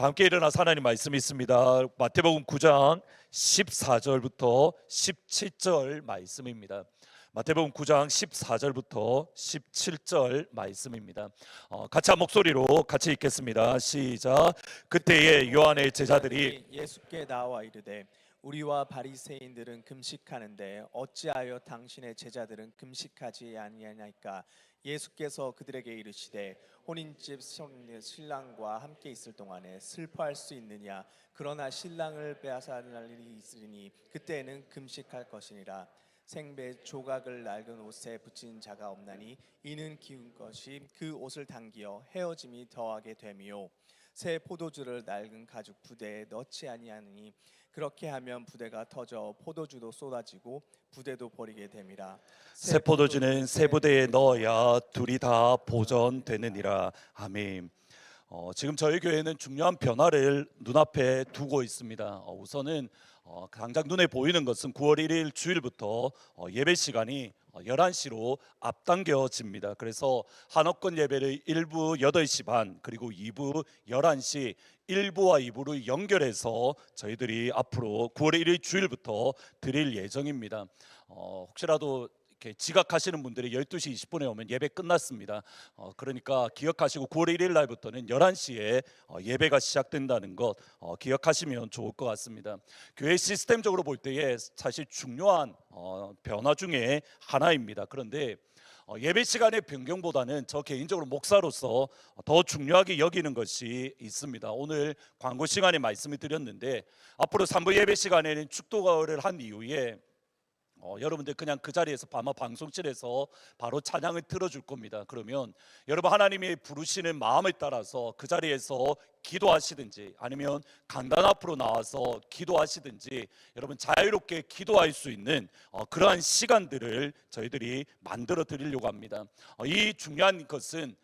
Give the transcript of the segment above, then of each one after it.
함께 일어나서 하나님 말씀이 있습니다. 마태복음 9장 14절부터 17절 말씀입니다. 마태복음 9장 14절부터 17절 말씀입니다. 같이 한 목소리로 같이 읽겠습니다. 시작. 그때에 요한의 제자들이 예수께 나와 이르되 우리와 바리새인들은 금식하는데 어찌하여 당신의 제자들은 금식하지 아니하나이까? 예수께서 그들에게 이르시되 혼인집 신랑과 함께 있을 동안에 슬퍼할 수 있느냐? 그러나 신랑을 빼앗아날 일이 있으리니 그때에는 금식할 것이니라. 생배 조각을 낡은 옷에 붙인 자가 없나니 이는 기운 것이 그 옷을 당기어 헤어짐이 더하게 됨이요, 새 포도주를 낡은 가죽 부대에 넣지 아니하니 그렇게 하면 부대가 터져 포도주도 쏟아지고 부대도 버리게 됨이라. 새 포도주는 새 부대에 넣어야 둘이 다 보존되느니라. 아멘. 지금 저희 교회는 중요한 변화를 눈앞에 두고 있습니다. 우선은 당장 눈에 보이는 것은 9월 1일 주일부터 예배 시간이 11시로 앞당겨집니다. 그래서 한옥권 예배를 1부 8시 반 그리고 2부 11시 1부와 2부를 연결해서 저희들이 앞으로 9월 1일 주일부터 드릴 예정입니다. 혹시라도 이렇게 지각하시는 분들이 12시 20분에 오면 예배 끝났습니다. 그러니까 기억하시고 9월 1일 날부터는 11시에 예배가 시작된다는 것 기억하시면 좋을 것 같습니다. 교회 시스템적으로 볼 때에 사실 중요한 변화 중에 하나입니다. 그런데 예배 시간의 변경보다는 저 개인적으로 목사로서 더 중요하게 여기는 것이 있습니다. 오늘 광고 시간에 말씀을 드렸는데 앞으로 3부 예배 시간에는 축도가를 한 이후에 여러분들 그냥 그 자리에서 아마 방송실에서 바로 찬양을 틀어줄 겁니다. 그러면 여러분 하나님이 부르시는 마음에 따라서 그 자리에서 기도하시든지 아니면 강단 앞으로 나와서 기도하시든지 여러분 자유롭게 기도할 수 있는 그러한 시간들을 저희들이 만들어 드리려고 합니다. 이 중요한 것은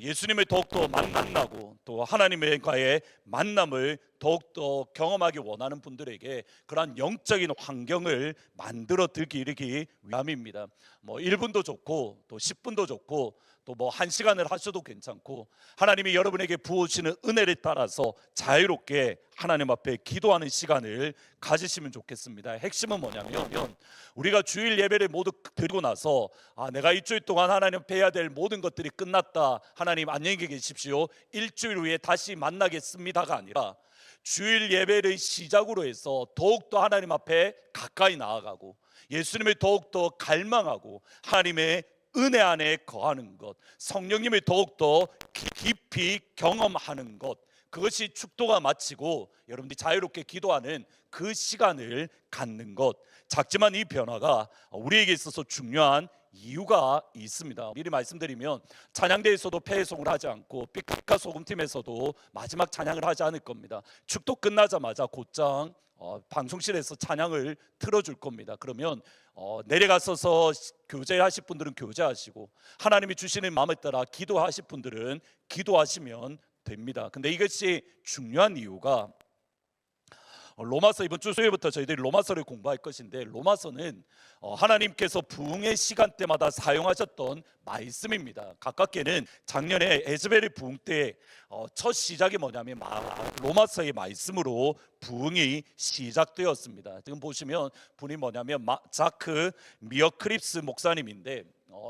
예수님을 더욱더 만나고 또 하나님과의 만남을 더욱더 경험하기 원하는 분들에게 그러한 영적인 환경을 만들어 드리기 위함입니다. 1분도 좋고 또 10분도 좋고 또 1시간을 하셔도 괜찮고 하나님이 여러분에게 부어주시는 은혜를 따라서 자유롭게 하나님 앞에 기도하는 시간을 가지시면 좋겠습니다. 핵심은 뭐냐면 우리가 주일 예배를 모두 드리고 나서 내가 일주일 동안 하나님 앞에 해야 될 모든 것들이 끝났다, 하나님 안녕히 계십시오, 일주일 후에 다시 만나겠습니다가 아니라 주일 예배를 시작으로 해서 더욱더 하나님 앞에 가까이 나아가고 예수님을 더욱더 갈망하고 하나님의 은혜 안에 거하는 것, 성령님을 더욱더 깊이 경험하는 것, 그것이 축도가 마치고 여러분들이 자유롭게 기도하는 그 시간을 갖는 것. 작지만 이 변화가 우리에게 있어서 중요한 이유가 있습니다. 미리 말씀드리면 찬양대에서도 폐회송을 하지 않고 빛과 소금팀에서도 마지막 찬양을 하지 않을 겁니다. 축도 끝나자마자 곧장 방송실에서 찬양을 틀어줄 겁니다. 그러면 내려가서서 교제하실 분들은 교제하시고 하나님이 주시는 마음에 따라 기도하실 분들은 기도하시면 됩니다. 근데 이것이 중요한 이유가 로마서 이번 주 수요일부터 저희들이 로마서를 공부할 것인데 로마서는 하나님께서 부흥의 시간대마다 사용하셨던 말씀입니다. 가깝게는 작년에 에즈베리 부흥 때 첫 시작이 뭐냐면 로마서의 말씀으로 부흥이 시작되었습니다. 지금 보시면 분이 뭐냐면 자크 미어크립스 목사님인데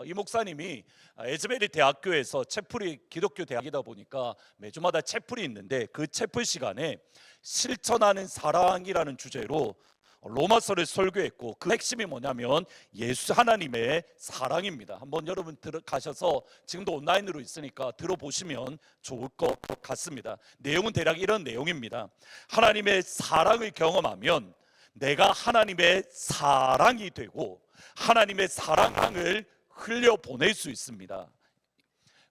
이 목사님이 에즈베리 대학교에서 채플이 기독교 대학이다 보니까 매주마다 채플이 있는데 그 채플 시간에 실천하는 사랑이라는 주제로 로마서를 설교했고 그 핵심이 뭐냐면 예수 하나님의 사랑입니다. 한번 여러분 들어가셔서 지금도 온라인으로 있으니까 들어보시면 좋을 것 같습니다. 내용은 대략 이런 내용입니다. 하나님의 사랑을 경험하면 내가 하나님의 사랑이 되고 하나님의 사랑을 흘려보낼 수 있습니다.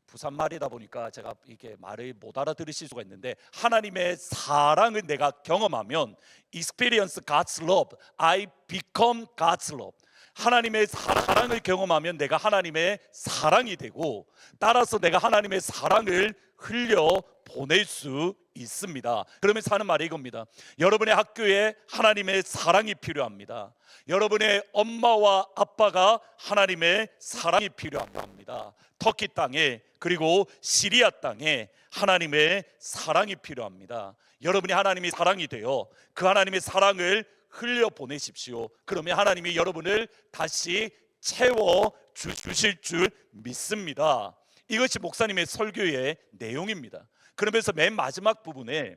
부산말이다 보니까 제가 이게 말을 못 알아들으실 수가 있는데 하나님의 사랑을 내가 경험하면 Experience God's love, I become God's love. 하나님의 사랑을 경험하면 내가 하나님의 사랑이 되고 따라서 내가 하나님의 사랑을 흘려보낼 수 있습니다. 그러면서 하는 말이 이겁니다. 여러분의 학교에 하나님의 사랑이 필요합니다. 여러분의 엄마와 아빠가 하나님의 사랑이 필요합니다. 터키 땅에 그리고 시리아 땅에 하나님의 사랑이 필요합니다. 여러분이 하나님의 사랑이 되어 그 하나님의 사랑을 흘려 보내십시오. 그러면 하나님이 여러분을 다시 채워 주실 줄 믿습니다. 이것이 목사님의 설교의 내용입니다. 그러면서 맨 마지막 부분에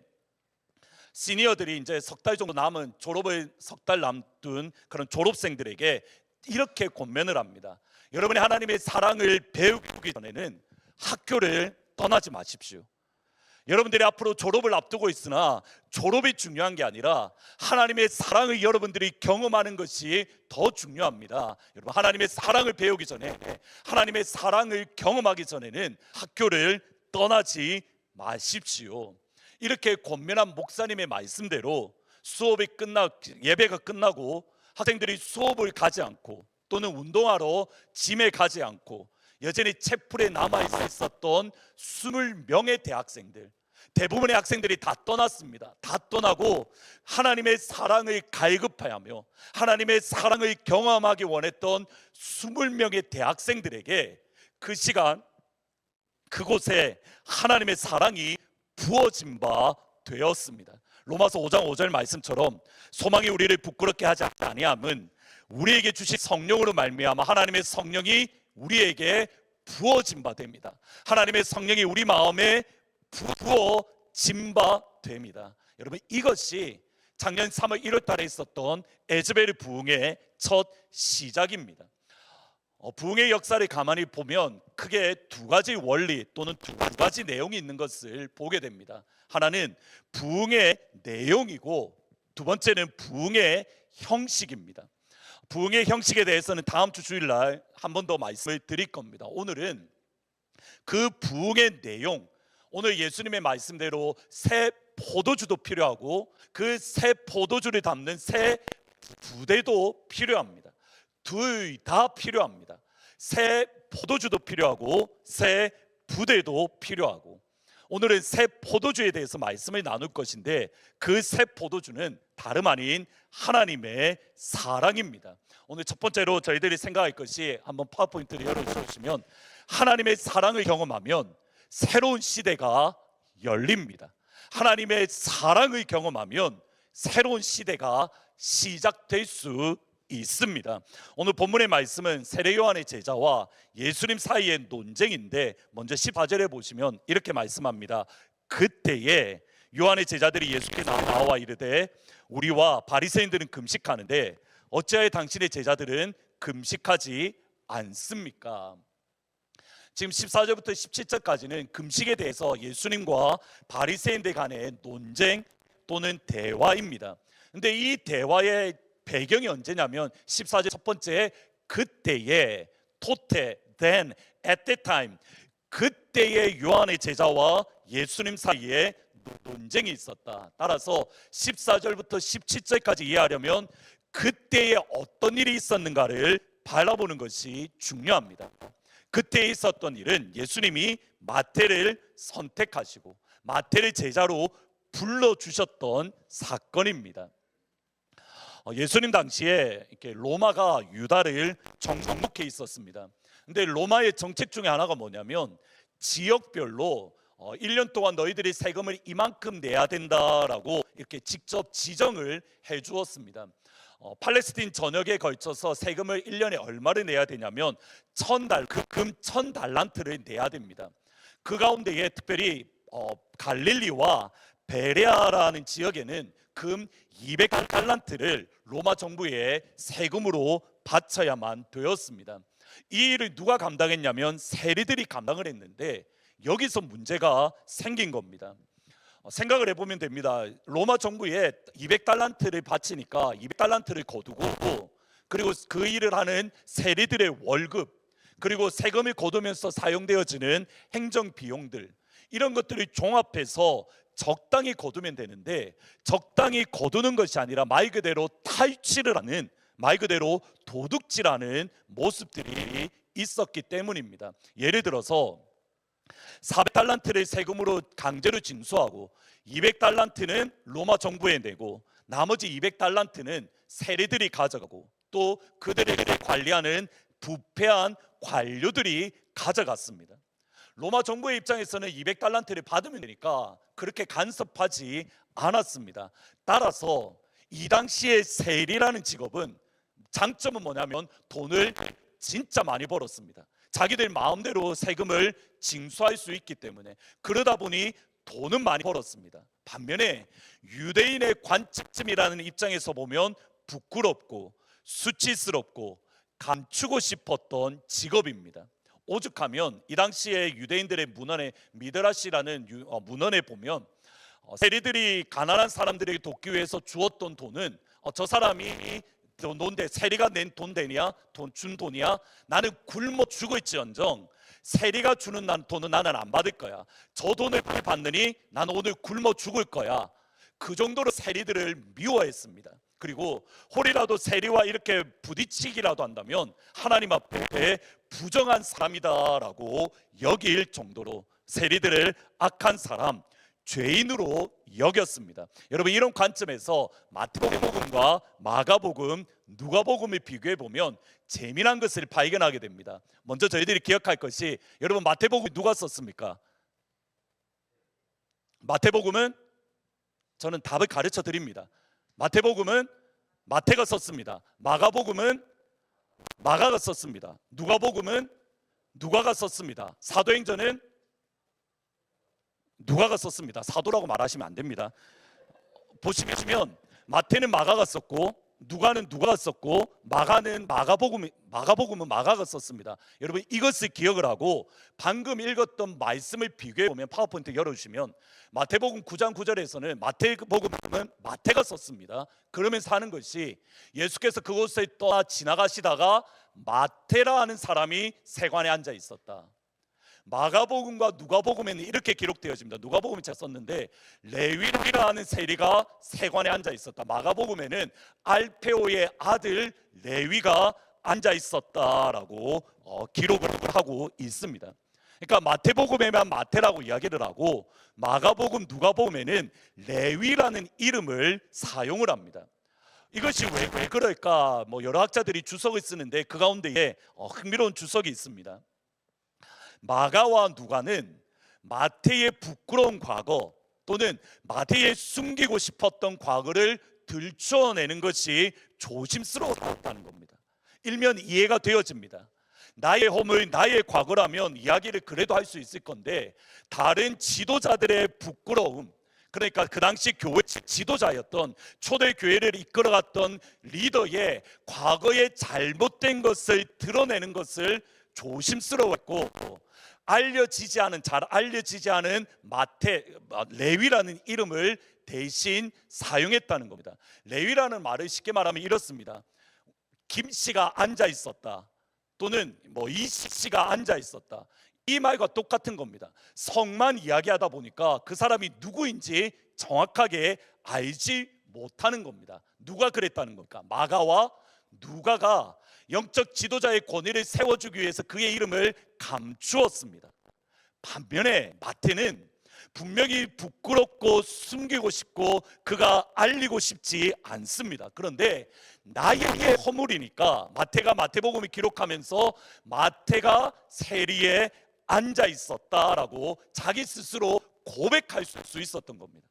시니어들이 이제 석 달 정도 남은 졸업을 석 달 남둔 그런 졸업생들에게 이렇게 권면을 합니다. 여러분이 하나님의 사랑을 배우기 전에는 학교를 떠나지 마십시오. 여러분들이 앞으로 졸업을 앞두고 있으나 졸업이 중요한 게 아니라 하나님의 사랑을 여러분들이 경험하는 것이 더 중요합니다. 여러분, 하나님의 사랑을 배우기 전에, 하나님의 사랑을 경험하기 전에는 학교를 떠나지 마십시오. 이렇게 권면한 목사님의 말씀대로 예배가 끝나고 학생들이 수업을 가지 않고 또는 운동하러 짐에 가지 않고 여전히 채플에 남아 있었던 20명의 대학생들, 대부분의 학생들이 다 떠났습니다. 다 떠나고 하나님의 사랑을 갈급하며 하나님의 사랑을 경험하기 원했던 20명의 대학생들에게 그 시간 그곳에 하나님의 사랑이 부어진 바 되었습니다. 로마서 5장 5절 말씀처럼 소망이 우리를 부끄럽게 하지 아니함은 우리에게 주신 성령으로 말미암아 하나님의 성령이 우리에게 부어진 바 됩니다. 하나님의 성령이 우리 마음에 부어진 바 됩니다. 여러분, 이것이 작년 3월 1월 달에 있었던 에즈베르 부흥의 첫 시작입니다. 부흥의 역사를 가만히 보면 크게 두 가지 원리 또는 두 가지 내용이 있는 것을 보게 됩니다. 하나는 부흥의 내용이고 두 번째는 부흥의 형식입니다. 부흥의 형식에 대해서는 다음 주 주일날 한 번 더 말씀을 드릴 겁니다. 오늘은 그 부흥의 내용, 오늘 예수님의 말씀대로 새 포도주도 필요하고 그 새 포도주를 담는 새 부대도 필요합니다. 둘 다 필요합니다. 새 포도주도 필요하고 새 부대도 필요하고, 오늘은 새 포도주에 대해서 말씀을 나눌 것인데 그 새 포도주는 다름 아닌 하나님의 사랑입니다. 오늘 첫 번째로 저희들이 생각할 것이, 한번 파워포인트를 열어주시면, 하나님의 사랑을 경험하면 새로운 시대가 열립니다. 하나님의 사랑을 경험하면 새로운 시대가 시작될 수 있습니다. 오늘 본문의 말씀은 세례 요한의 제자와 예수님 사이의 논쟁인데, 먼저 14절에 보시면 이렇게 말씀합니다. 그때에 요한의 제자들이 예수께 나와 이르되 우리와 바리새인들은 금식하는데 어찌하여 당신의 제자들은 금식하지 않습니까? 지금 14절부터 17절까지는 금식에 대해서 예수님과 바리새인들 간의 논쟁 또는 대화입니다. 근데 이 대화의 배경이 언제냐면 14절 첫 번째, 그때에, 토테, then, at that time, 그때의 요한의 제자와 예수님 사이에 논쟁이 있었다. 따라서 14절부터 17절까지 이해하려면 그때에 어떤 일이 있었는가를 바라보는 것이 중요합니다. 그때 있었던 일은 예수님이 마태를 선택하시고 마태를 제자로 불러주셨던 사건입니다. 예수님 당시에 이렇게 로마가 유다를 정복해 있었습니다. 근데 로마의 정책 중에 하나가 뭐냐면 지역별로 1년 동안 너희들이 세금을 이만큼 내야 된다라고 이렇게 직접 지정을 해 주었습니다. 팔레스틴 전역에 걸쳐서 세금을 1년에 얼마를 내야 되냐면 금 1000달란트를 내야 됩니다. 그 가운데에 특별히 갈릴리와 베레아라는 지역에는 금 200달란트를 로마 정부에 세금으로 바쳐야만 되었습니다. 이 일을 누가 감당했냐면 세리들이 감당을 했는데, 여기서 문제가 생긴 겁니다. 생각을 해보면 됩니다. 로마 정부에 200달란트를 바치니까 200달란트를 거두고, 그리고 그 일을 하는 세리들의 월급, 그리고 세금을 거두면서 사용되어지는 행정 비용들, 이런 것들을 종합해서 적당히 거두면 되는데, 적당히 거두는 것이 아니라 말 그대로 탈취를 하는, 말 그대로 도둑질하는 모습들이 있었기 때문입니다. 예를 들어서 400달란트를 세금으로 강제로 징수하고 200달란트는 로마 정부에 내고 나머지 200달란트는 세리들이 가져가고 또 그들에게 관리하는 부패한 관료들이 가져갔습니다. 로마 정부의 입장에서는 200달란트를 받으면 되니까 그렇게 간섭하지 않았습니다. 따라서 이 당시에 세리라는 직업은 장점은 뭐냐면 돈을 진짜 많이 벌었습니다. 자기들 마음대로 세금을 징수할 수 있기 때문에, 그러다 보니 돈은 많이 벌었습니다. 반면에 유대인의 관직쯤이라는 입장에서 보면 부끄럽고 수치스럽고 감추고 싶었던 직업입니다. 오죽하면 이 당시에 유대인들의 문헌에 미드라시라는 문헌에 보면 세리들이 가난한 사람들에게 돕기 위해서 주었던 돈은 저 사람이 돈데 세리가 낸 돈 되냐? 준 돈이야? 나는 굶어 죽어 있지언정 세리가 주는 돈은 나는 안 받을 거야. 저 돈을 받느니 나는 오늘 굶어 죽을 거야. 그 정도로 세리들을 미워했습니다. 그리고 혹이라도 세리와 이렇게 부딪히기라도 한다면 하나님 앞에 부정한 사람이다라고 여길 정도로 세리들을 악한 사람, 죄인으로 여겼습니다. 여러분, 이런 관점에서 마태복음과 마가복음, 누가복음을 비교해 보면 재미난 것을 발견하게 됩니다. 먼저 저희들이 기억할 것이, 여러분 마태복음 누가 썼습니까? 마태복음은 저는 답을 가르쳐 드립니다. 마태복음은 마태가 썼습니다. 마가복음은 마가가 썼습니다. 누가복음은 누가가 썼습니다. 사도행전은 누가가 썼습니다. 사도라고 말하시면 안 됩니다. 보시면 마태는 마가가 썼고 누가는 누가가 썼고 마가복음은 마가가 썼습니다. 여러분, 이것을 기억을 하고 방금 읽었던 말씀을 비교해 보면, 파워포인트 열어주시면 마태복음 9장 9절에서는 마태복음은 마태가 썼습니다. 그러면서 하는 것이, 예수께서 그곳에 떠나 지나가시다가 마태라 하는 사람이 세관에 앉아 있었다. 마가복음과 누가복음에는 이렇게 기록되어집니다. 누가복음은 제가 썼는데 레위라 하는 세리가 세관에 앉아 있었다. 마가복음에는 알페오의 아들 레위가 앉아 있었다라고 기록을 하고 있습니다. 그러니까 마태복음에만 마태라고 이야기를 하고 마가복음, 누가복음에는 레위라는 이름을 사용을 합니다. 이것이 왜 그럴까? 여러 학자들이 주석을 쓰는데 그 가운데에 흥미로운 주석이 있습니다. 마가와 누가는 마태의 부끄러운 과거 또는 마태의 숨기고 싶었던 과거를 들춰내는 것이 조심스러웠다는 겁니다. 일면 이해가 되어집니다. 나의 허물, 나의 과거라면 이야기를 그래도 할 수 있을 건데, 다른 지도자들의 부끄러움, 그러니까 그 당시 교회 지도자였던 초대 교회를 이끌어갔던 리더의 과거의 잘못된 것을 드러내는 것을 조심스러웠고, 잘 알려지지 않은 레위라는 이름을 대신 사용했다는 겁니다. 레위라는 말을 쉽게 말하면 이렇습니다. 김씨가 앉아 있었다, 또는 이씨가 앉아 있었다, 이 말과 똑같은 겁니다. 성만 이야기하다 보니까 그 사람이 누구인지 정확하게 알지 못하는 겁니다. 누가 그랬다는 겁니까? 마가와 누가가 영적 지도자의 권위를 세워주기 위해서 그의 이름을 감추었습니다. 반면에 마태는 분명히 부끄럽고 숨기고 싶고 그가 알리고 싶지 않습니다. 그런데 나의 허물이니까 마태가 마태복음을 기록하면서 마태가 세리에 앉아 있었다라고 자기 스스로 고백할 수 있었던 겁니다.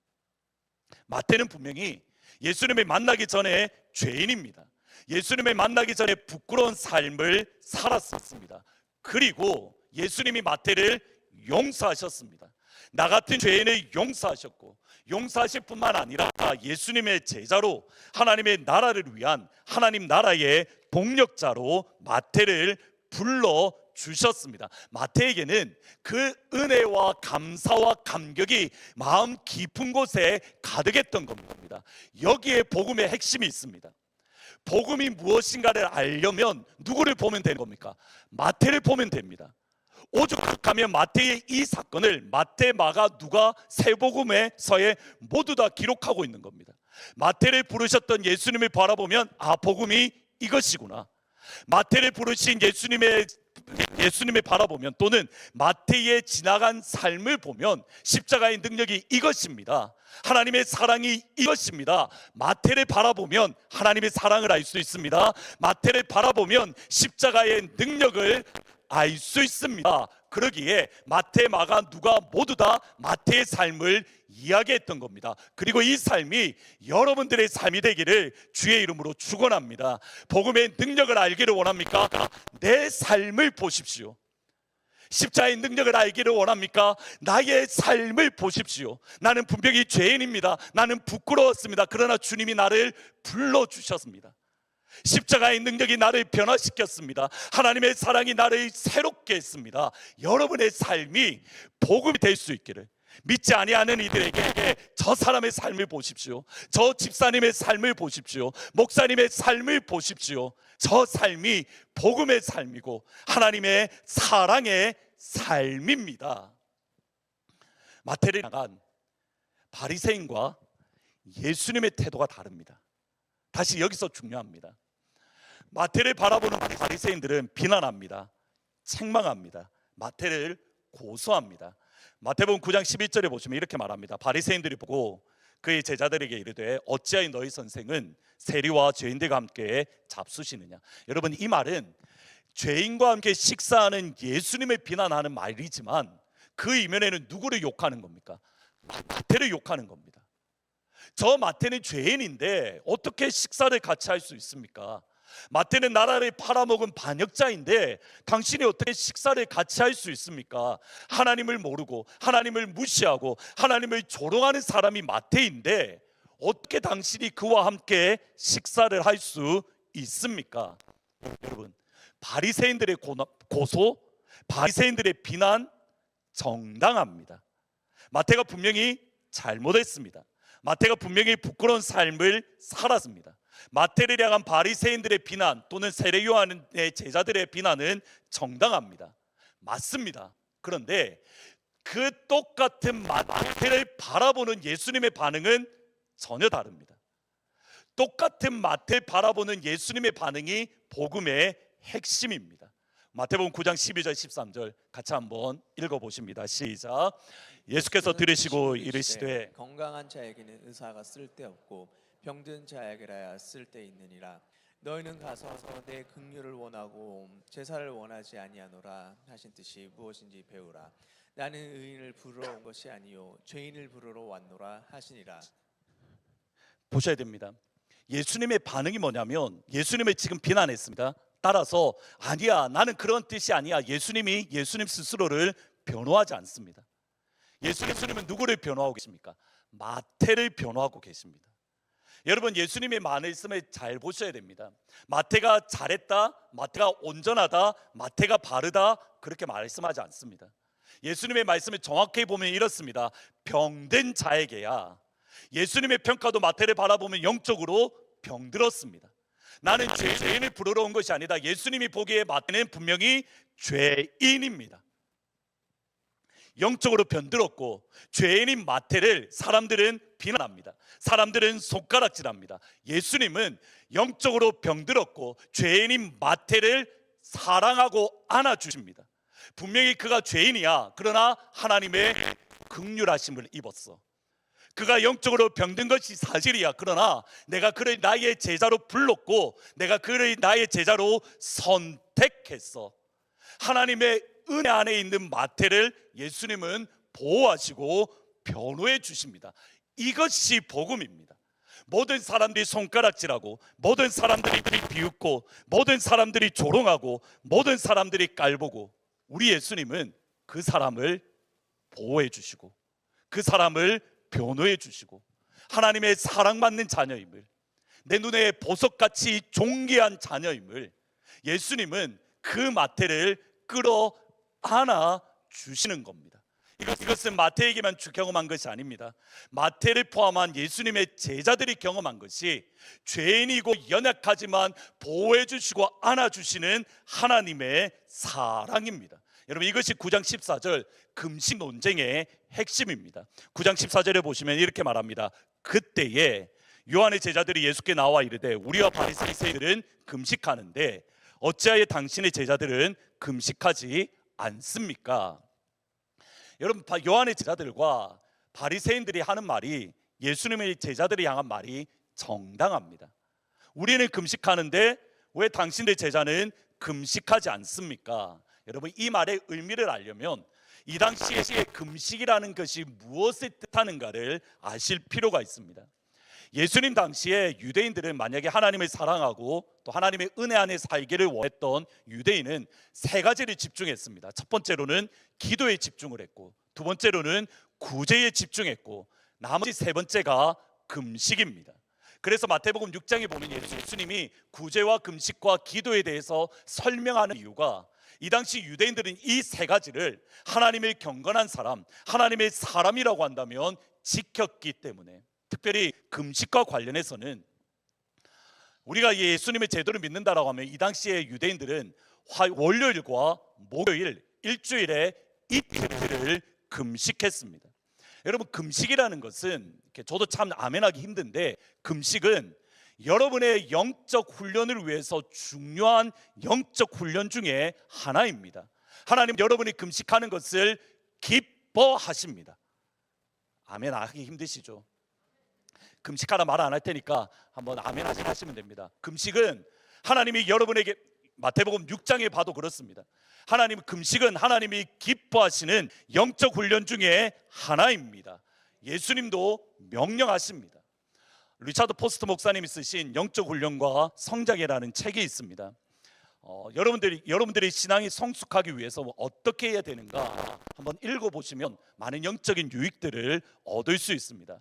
마태는 분명히 예수님을 만나기 전에 죄인입니다. 예수님을 만나기 전에 부끄러운 삶을 살았습니다. 그리고 예수님이 마태를 용서하셨습니다. 나 같은 죄인을 용서하셨고, 용서하실 뿐만 아니라 예수님의 제자로 하나님의 나라를 위한 하나님 나라의 동력자로 마태를 불러주셨습니다. 마태에게는 그 은혜와 감사와 감격이 마음 깊은 곳에 가득했던 겁니다. 여기에 복음의 핵심이 있습니다. 복음이 무엇인가를 알려면 누구를 보면 되는 겁니까? 마태를 보면 됩니다. 오죽하면 마태의 이 사건을 마태, 마가, 누가 세 복음서에 모두 다 기록하고 있는 겁니다. 마태를 부르셨던 예수님을 바라보면 복음이 이것이구나. 마태를 부르신 예수님을 바라보면, 또는 마태의 지나간 삶을 보면 십자가의 능력이 이것입니다. 하나님의 사랑이 이것입니다. 마태를 바라보면 하나님의 사랑을 알 수 있습니다. 마태를 바라보면 십자가의 능력을 알 수 있습니다. 그러기에 마태, 마가, 누가 모두 다 마태의 삶을 이야기했던 겁니다. 그리고 이 삶이 여러분들의 삶이 되기를 주의 이름으로 축원합니다. 복음의 능력을 알기를 원합니까? 내 삶을 보십시오. 십자가의 능력을 알기를 원합니까? 나의 삶을 보십시오. 나는 분명히 죄인입니다. 나는 부끄러웠습니다. 그러나 주님이 나를 불러주셨습니다. 십자가의 능력이 나를 변화시켰습니다. 하나님의 사랑이 나를 새롭게 했습니다. 여러분의 삶이 복음이 될 수 있기를, 믿지 아니하는 이들에게 저 사람의 삶을 보십시오. 저 집사님의 삶을 보십시오. 목사님의 삶을 보십시오. 저 삶이 복음의 삶이고 하나님의 사랑의 삶입니다. 마태를 향한 바리새인과 예수님의 태도가 다릅니다. 다시 여기서 중요합니다. 마태를 바라보는 바리새인들은 비난합니다. 책망합니다. 마태를 고소합니다. 마태복음 9장 11절에 보시면 이렇게 말합니다. 바리새인들이 보고 그의 제자들에게 이르되 어찌하여 너희 선생은 세리와 죄인들과 함께 잡수시느냐. 여러분, 이 말은 죄인과 함께 식사하는 예수님을 비난하는 말이지만 그 이면에는 누구를 욕하는 겁니까? 마태를 욕하는 겁니다. 저 마태는 죄인인데 어떻게 식사를 같이 할 수 있습니까? 마태는 나라를 팔아먹은 반역자인데 당신이 어떻게 식사를 같이 할 수 있습니까? 하나님을 모르고 하나님을 무시하고 하나님을 조롱하는 사람이 마태인데 어떻게 당신이 그와 함께 식사를 할 수 있습니까? 여러분, 바리새인들의 고소, 바리새인들의 비난 정당합니다. 마태가 분명히 잘못했습니다. 마태가 분명히 부끄러운 삶을 살았습니다. 마태를 향한 바리새인들의 비난 또는 세례 요한의 제자들의 비난은 정당합니다. 맞습니다. 그런데 그 똑같은 마태를 바라보는 예수님의 반응은 전혀 다릅니다. 똑같은 마태를 바라보는 예수님의 반응이 복음의 핵심입니다. 마태복음 9장 12절 13절 같이 한번 읽어보십니다. 시작. 예수께서 들으시고 이르시되 건강한 자에게는 의사가 쓸데없고 병든 자에게라야 쓸데있느니라. 너희는 가서 내 긍휼을 원하고 제사를 원하지 아니하노라 하신 뜻이 무엇인지 배우라. 나는 의인을 부르러 온 것이 아니요 죄인을 부르러 왔노라 하시니라. 보셔야 됩니다. 예수님의 반응이 뭐냐면 예수님을 지금 비난했습니다. 따라서 아니야, 나는 그런 뜻이 아니야. 예수님 스스로를 변호하지 않습니다. 예수님은 누구를 변호하고 계십니까? 마태를 변호하고 계십니다. 여러분, 예수님의 말씀을 잘 보셔야 됩니다. 마태가 잘했다, 마태가 온전하다, 마태가 바르다 그렇게 말씀하지 않습니다. 예수님의 말씀을 정확히 보면 이렇습니다. 병든 자에게야. 예수님의 평가도 마태를 바라보면 영적으로 병들었습니다. 나는 죄인을 부르러 온 것이 아니다. 예수님이 보기에 마태는 분명히 죄인입니다. 영적으로 병들었고 죄인인 마태를 사람들은 비난합니다. 사람들은 손가락질합니다. 예수님은 영적으로 병들었고 죄인인 마태를 사랑하고 안아주십니다. 분명히 그가 죄인이야. 그러나 하나님의 긍휼하심을 입었어. 그가 영적으로 병든 것이 사실이야. 그러나 내가 그를 나의 제자로 불렀고 내가 그를 나의 제자로 선택했어. 하나님의 은혜 안에 있는 마태를 예수님은 보호하시고 변호해 주십니다. 이것이 복음입니다. 모든 사람들이 손가락질하고 모든 사람들이 비웃고 모든 사람들이 조롱하고 모든 사람들이 깔보고 우리 예수님은 그 사람을 보호해 주시고 그 사람을 변호해 주시고 하나님의 사랑받는 자녀임을, 내 눈에 보석같이 존귀한 자녀임을 예수님은 그 마태를 끌어 안아 주시는 겁니다. 이것은 마태에게만 경험한 것이 아닙니다. 마태를 포함한 예수님의 제자들이 경험한 것이 죄인이고 연약하지만 보호해 주시고 안아 주시는 하나님의 사랑입니다. 여러분, 이것이 9장 14절 금식 논쟁의 핵심입니다. 9장 14절에 보시면 이렇게 말합니다. 그때에 요한의 제자들이 예수께 나와 이르되 우리와 바리새인들은 금식하는데 어찌하여 당신의 제자들은 금식하지 않습니까? 여러분, 요한의 제자들과 바리새인들이 하는 말이 예수님의 제자들이 향한 말이 정당합니다. 우리는 금식하는데 왜 당신의 제자는 금식하지 않습니까? 여러분, 이 말의 의미를 알려면 이 당시에 금식이라는 것이 무엇을 뜻하는가를 아실 필요가 있습니다. 예수님 당시에 유대인들은 만약에 하나님을 사랑하고 또 하나님의 은혜 안에 살기를 원했던 유대인은 세 가지를 집중했습니다. 첫 번째로는 기도에 집중을 했고, 두 번째로는 구제에 집중했고, 나머지 세 번째가 금식입니다. 그래서 마태복음 6장에 보면 예수님이 구제와 금식과 기도에 대해서 설명하는 이유가, 이 당시 유대인들은 이 세 가지를 하나님의 경건한 사람, 하나님의 사람이라고 한다면 지켰기 때문에, 특별히 금식과 관련해서는 우리가 예수님의 제도를 믿는다라고 하면 이 당시에 유대인들은 월요일과 목요일 일주일에 이틀을 금식했습니다. 여러분, 금식이라는 것은 저도 참 아멘하기 힘든데, 금식은 여러분의 영적 훈련을 위해서 중요한 영적 훈련 중에 하나입니다. 하나님, 여러분이 금식하는 것을 기뻐하십니다. 아멘 하기 힘드시죠? 금식하라 말 안 할 테니까 한번 아멘 하시면 됩니다. 금식은 하나님이 여러분에게, 마태복음 6장에 봐도 그렇습니다. 금식은 하나님이 기뻐하시는 영적 훈련 중에 하나입니다. 예수님도 명령하십니다. 리차드 포스트 목사님이 쓰신 영적 훈련과 성장이라는 책이 있습니다. 여러분들의 신앙이 성숙하기 위해서 어떻게 해야 되는가 한번 읽어보시면 많은 영적인 유익들을 얻을 수 있습니다.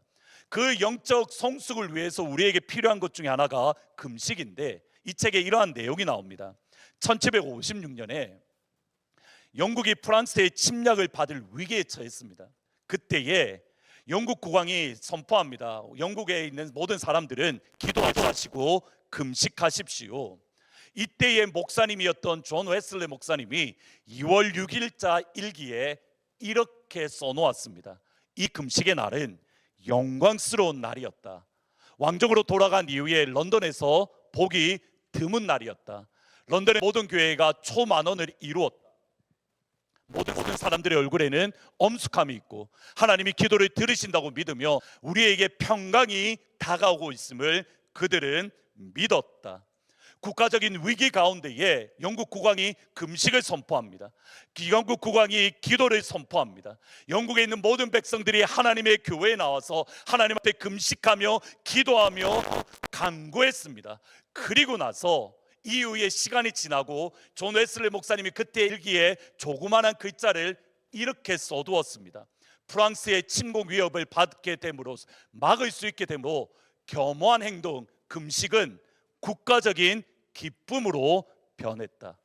그 영적 성숙을 위해서 우리에게 필요한 것 중에 하나가 금식인데, 이 책에 이러한 내용이 나옵니다. 1756년에 영국이 프랑스의 침략을 받을 위기에 처했습니다. 그때에 영국 국왕이 선포합니다. 영국에 있는 모든 사람들은 기도하시고 금식하십시오. 이때의 목사님이었던 존 웨슬리 목사님이 2월 6일자 일기에 이렇게 써놓았습니다. 이 금식의 날은 영광스러운 날이었다. 왕족으로 돌아간 이후에 런던에서 보기 드문 날이었다. 런던의 모든 교회가 초만원을 이루었다. 모든 사람들의 얼굴에는 엄숙함이 있고 하나님이 기도를 들으신다고 믿으며 우리에게 평강이 다가오고 있음을 그들은 믿었다. 국가적인 위기 가운데에 영국 국왕이 금식을 선포합니다. 영국 국왕이 기도를 선포합니다. 영국에 있는 모든 백성들이 하나님의 교회에 나와서 하나님 앞에 금식하며 기도하며 간구했습니다. 그리고 나서 이후에 시간이 지나고 존 웨슬리 목사님이 그때 일기에 조그마한 글자를 이렇게 써두었습니다. 프랑스의 침공 위협을 받게 됨으로, 막을 수 있게 됨으로 겸허한 행동, 금식은 국가적인 기쁨으로 변했다.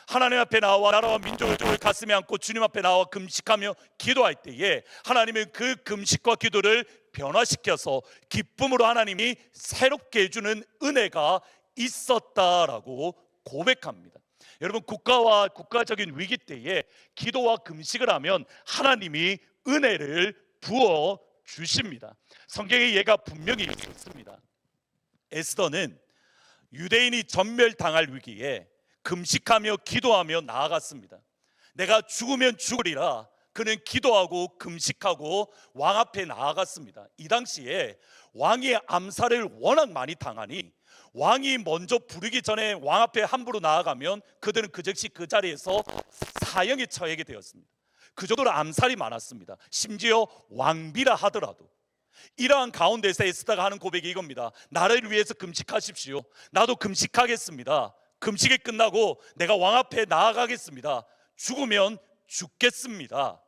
하나님 앞에 나와 나라와 민족을 가슴에 안고 주님 앞에 나와 금식하며 기도할 때에 하나님은 그 금식과 기도를 변화시켜서 기쁨으로 하나님이 새롭게 해주는 은혜가 있었다라고 고백합니다. 여러분, 국가와 국가적인 위기 때에 기도와 금식을 하면 하나님이 은혜를 부어 주십니다. 성경에 얘가 분명히 있습니다. 에스더는 유대인이 전멸당할 위기에 금식하며 기도하며 나아갔습니다. 내가 죽으면 죽으리라. 그는 기도하고 금식하고 왕 앞에 나아갔습니다. 이 당시에 왕의 암살을 워낙 많이 당하니 왕이 먼저 부르기 전에 왕 앞에 함부로 나아가면 그들은 그 즉시 그 자리에서 사형에 처하게 되었습니다. 그 정도로 암살이 많았습니다. 심지어 왕비라 하더라도. 이러한 가운데서 에스더가 하는 고백이 이겁니다. 나를 위해서 금식하십시오. 나도 금식하겠습니다. 금식이 끝나고 내가 왕 앞에 나아가겠습니다. 죽으면 죽겠습니다.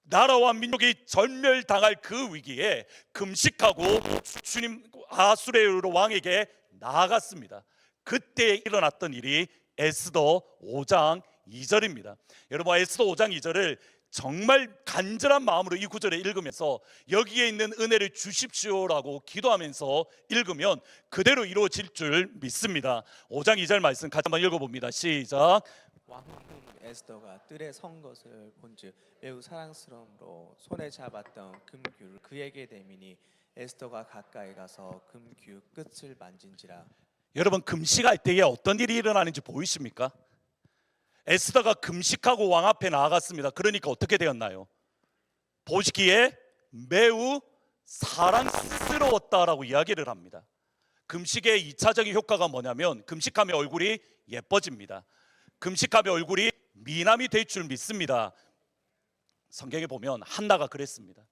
나라와 민족이 전멸당할 그 위기에 금식하고 주님 아수레로 왕에게 나아갔습니다. 그때 일어났던 일이 에스더 5장 2절입니다. 여러분, 에스더 5장 2절을 정말 간절한 마음으로 이 구절을 읽으면서 여기에 있는 은혜를 주십시오라고 기도하면서 읽으면 그대로 이루어질 줄 믿습니다. 5장 2절 말씀 같이 한번 읽어봅니다. 시작. 왕은 에스더가 뜰에 선 것을 본즉 매우 사랑스러움으로 손에 잡았던 금규를 그에게 대미니 에스더가 가까이 가서 금규 끝을 만진지라. 여러분, 금식할 때에 어떤 일이 일어나는지 보이십니까? 에스더가 금식하고 왕 앞에 나아갔습니다. 그러니까 어떻게 되었나요? 보시기에 매우 사랑스러웠다라고 이야기를 합니다. 금식의 2차적인 효과가 뭐냐면 금식하면 얼굴이 예뻐집니다. 금식하며 얼굴이 미남이 될 줄 믿습니다. 성경에 보면 한나가 그랬습니다.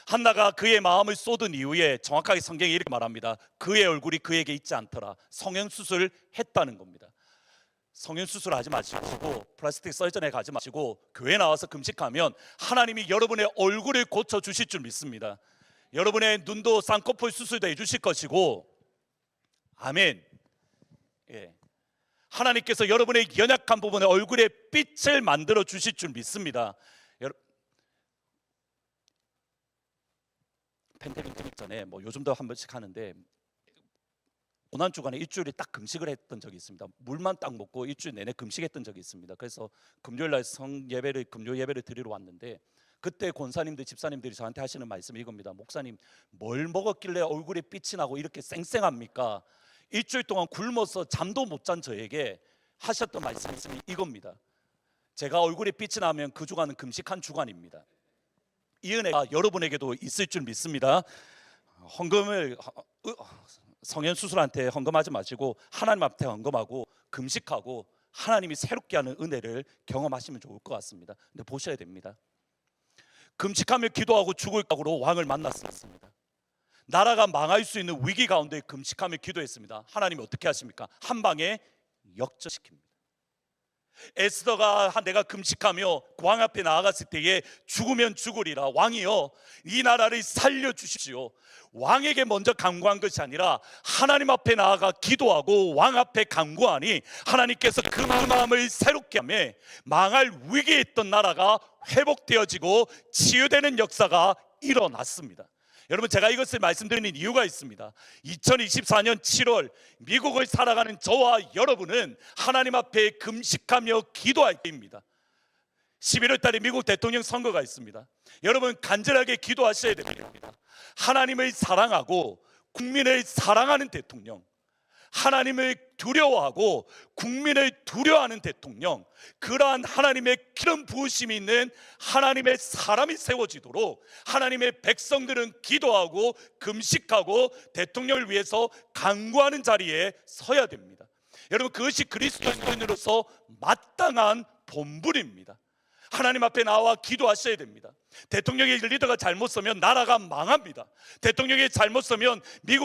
한나가 그의 마음을 쏟은 이후에 정확하게 성경이 이렇게 말합니다. 그의 얼굴이 그에게 있지 않더라. 성형수술을 했다는 겁니다. 성형수술 하지 마시고 플라스틱 서전에 가지 마시고 교회 나와서 금식하면 하나님이 여러분의 얼굴을 고쳐주실 줄 믿습니다. 여러분의 눈도 쌍꺼풀 수술도 해주실 것이고, 아멘. 예. 하나님께서 여러분의 연약한 부분에 얼굴에 빛을 만들어 주실 줄 믿습니다. 팬데믹 전에 요즘도 한 번씩 하는데 고난주간에 일주일에 딱 금식을 했던 적이 있습니다. 물만 딱 먹고 일주일 내내 금식했던 적이 있습니다. 그래서 금요일날 금요 예배를 드리러 왔는데, 그때 권사님들 집사님들이 저한테 하시는 말씀이 이겁니다. 목사님, 뭘 먹었길래 얼굴에 빛이 나고 이렇게 쌩쌩합니까? 일주일 동안 굶어서 잠도 못 잔 저에게 하셨던 말씀이 이겁니다. 제가 얼굴에 빛이 나면 그 주간은 금식한 주간입니다. 이 은혜가 여러분에게도 있을 줄 믿습니다. 헌금을 성형수술한테 헌금하지 마시고 하나님 앞에 헌금하고 금식하고 하나님이 새롭게 하는 은혜를 경험하시면 좋을 것 같습니다. 근데 보셔야 됩니다. 금식하며 기도하고 죽을 각오로 왕을 만났습니다. 나라가 망할 수 있는 위기 가운데 금식하며 기도했습니다. 하나님이 어떻게 하십니까? 한 방에 역전시킵니다. 에스더가 내가 금식하며 왕 앞에 나아갔을 때에 죽으면 죽으리라, 왕이여 이 나라를 살려주십시오. 왕에게 먼저 간구한 것이 아니라 하나님 앞에 나아가 기도하고 왕 앞에 간구하니 하나님께서 그 마음을 새롭게 하며 망할 위기에 있던 나라가 회복되어지고 치유되는 역사가 일어났습니다. 여러분, 제가 이것을 말씀드리는 이유가 있습니다. 2024년 7월 미국을 살아가는 저와 여러분은 하나님 앞에 금식하며 기도할 때입니다. 11월 달에 미국 대통령 선거가 있습니다. 여러분, 간절하게 기도하셔야 됩니다. 하나님을 사랑하고 국민을 사랑하는 대통령, 하나님을 두려워하고 국민을 두려워하는 대통령, 그러한 하나님의 기름 부으심이 있는 하나님의 사람이 세워지도록 하나님의 백성들은 기도하고 금식하고 대통령을 위해서 간구하는 자리에 서야 됩니다. 여러분, 그것이 그리스도인으로서 마땅한 본분입니다. 하나님 앞에 나와 기도하셔야 됩니다. 대통령의 리더가 잘못 서면 나라가 망합니다. 대통령이 잘못 서면